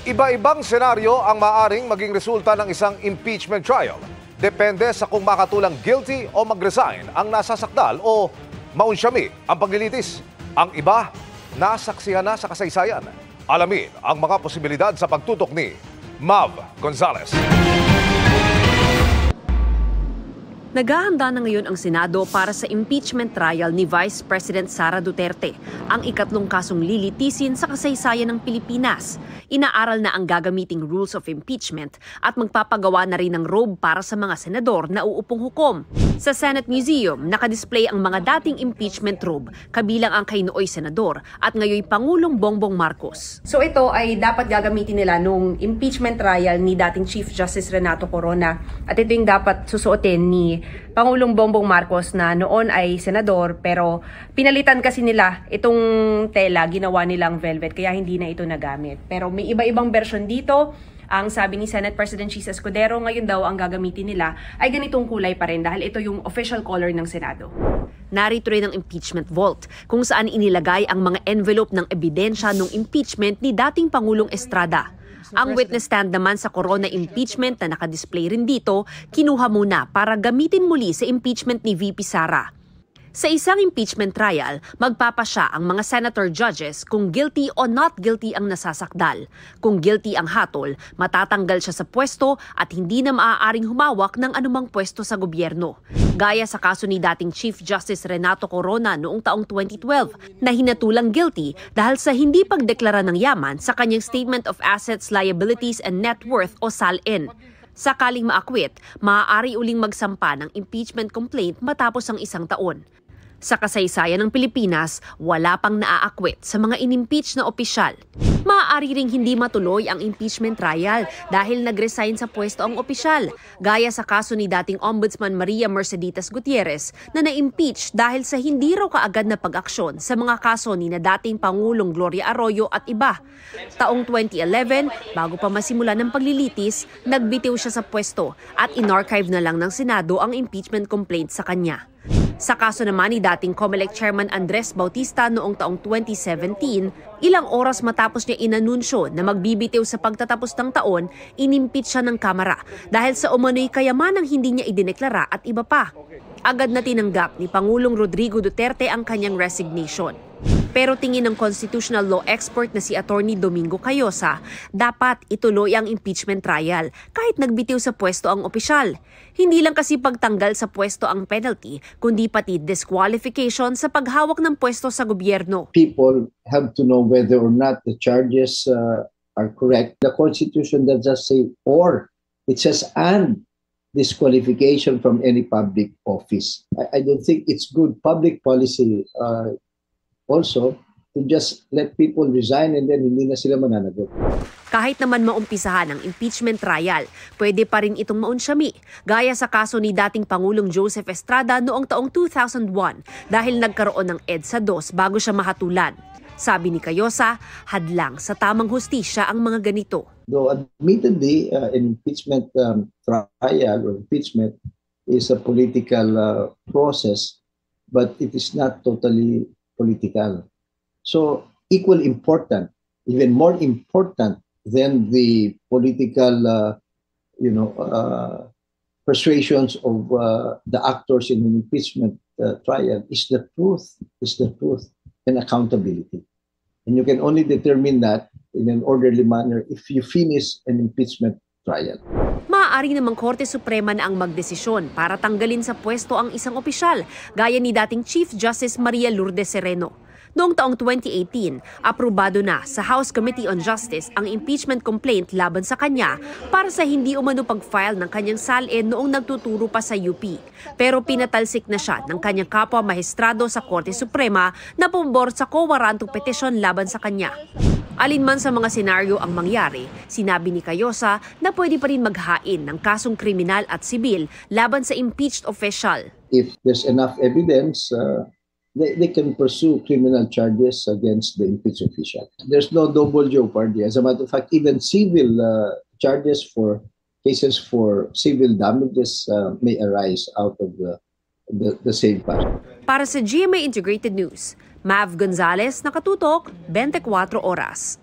Iba-ibang senaryo ang maaring maging resulta ng isang impeachment trial. Depende sa kung makatulang guilty o mag-resign ang nasasakdal o maunsyami ang paglilitis. Ang iba, nasaksihan na sa kasaysayan. Alamin ang mga posibilidad sa pagtutok ni Mav Gonzalez. Naghahanda na ngayon ang Senado para sa impeachment trial ni Vice President Sara Duterte, ang ikatlong kasong lilitisin sa kasaysayan ng Pilipinas. Inaaral na ang gagamiting rules of impeachment at magpapagawa na rin ng robe para sa mga senador na uupong hukom. Sa Senate Museum, nakadisplay ang mga dating impeachment robe, kabilang ang kay nooy senador at ngayoy Pangulong Bongbong Marcos. So ito ay dapat gagamitin nila nung impeachment trial ni dating Chief Justice Renato Corona at ito yung dapat susuotin ni Pangulong Bongbong Marcos na noon ay senador pero pinalitan kasi nila itong tela, ginawa nilang velvet kaya hindi na ito nagamit. Pero may iba-ibang version dito. Ang sabi ni Senate President Chis Escudero, ngayon daw ang gagamitin nila ay ganitong kulay pa rin dahil ito yung official color ng Senado. Narito rin ang impeachment vault kung saan inilagay ang mga envelope ng ebidensya ng impeachment ni dating Pangulong Estrada. Ang witness stand naman sa Corona impeachment na nakadisplay rin dito, kinuha muna para gamitin muli sa impeachment ni VP Sara. Sa isang impeachment trial, magpapasya ang mga senator judges kung guilty o not guilty ang nasasakdal. Kung guilty ang hatol, matatanggal siya sa pwesto at hindi na maaaring humawak ng anumang pwesto sa gobyerno. Gaya sa kaso ni dating Chief Justice Renato Corona noong taong 2012 na hinatulang guilty dahil sa hindi pagdeklara ng yaman sa kanyang Statement of Assets, Liabilities and Net Worth o SALN. Sakaling maakwit, maaari uling magsampa ng impeachment complaint matapos ang isang taon. Sa kasaysayan ng Pilipinas, wala pang naaakwit sa mga inimpeach na opisyal. Maaari ring hindi matuloy ang impeachment trial dahil nag-resign sa pwesto ang opisyal, gaya sa kaso ni dating Ombudsman Maria Merceditas Gutierrez na na-impeach dahil sa hindi raw kaagad na pag-aksyon sa mga kaso ni na dating Pangulong Gloria Arroyo at iba. Taong 2011, bago pa masimulan ng paglilitis, nagbitiw siya sa pwesto at inarchive na lang ng Senado ang impeachment complaint sa kanya. Sa kaso naman ni dating COMELEC Chairman Andres Bautista noong taong 2017, ilang oras matapos niya inanunsyo na magbibitiw sa pagtatapos ng taon, inimpeach siya ng Kamara dahil sa umano'y kayamanang hindi niya idineklara at iba pa. Agad na tinanggap ni Pangulong Rodrigo Duterte ang kanyang resignation. Pero tingin ng constitutional law expert na si Attorney Domingo Cayosa, dapat ituloy ang impeachment trial kahit nagbitiw sa pwesto ang opisyal. Hindi lang kasi pagtanggal sa pwesto ang penalty, kundi pati disqualification sa paghawak ng pwesto sa gobyerno. People have to know whether or not the charges are correct. The Constitution does not say or, it says and disqualification from any public office. I don't think it's good public policy also to just let people resign and then hindi na sila mananagot. Kahit naman maumpisahan ang impeachment trial, pwede pa rin itong maunsyami, gaya sa kaso ni dating Pangulong Joseph Estrada noong taong 2001 dahil nagkaroon ng EDSA 2 bago siya mahatulan. Sabi ni Cayosa, hadlang sa tamang hustisya ang mga ganito. Though admittedly, impeachment trial or impeachment is a political process, but it is not totally political. So equal important, even more important than the political, persuasions of the actors in an impeachment trial is the truth and accountability. And you can only determine that in an orderly manner if you finish an impeachment trial. Maaari namang Korte Suprema na ang magdesisyon para tanggalin sa pwesto ang isang opisyal, gaya ni dating Chief Justice Maria Lourdes Sereno. Noong taong 2018, aprobado na sa House Committee on Justice ang impeachment complaint laban sa kanya para sa hindi umano pag-file ng kanyang SALN noong nagtuturo pa sa UP. Pero pinatalsik na siya ng kanyang kapwa mahistrado sa Korte Suprema na pumabor sa quo warranto petition laban sa kanya. Alinman sa mga senaryo ang mangyari, sinabi ni Cayosa na pwede pa rin maghain ng kasong kriminal at sibil laban sa impeached official. If there's enough evidence, they can pursue criminal charges against the impeached official. There's no double jeopardy. As a matter of fact, even civil charges for cases for civil damages may arise out of the same part. Para sa GMA Integrated News, Mav Gonzalez, nakatutok, 24 oras.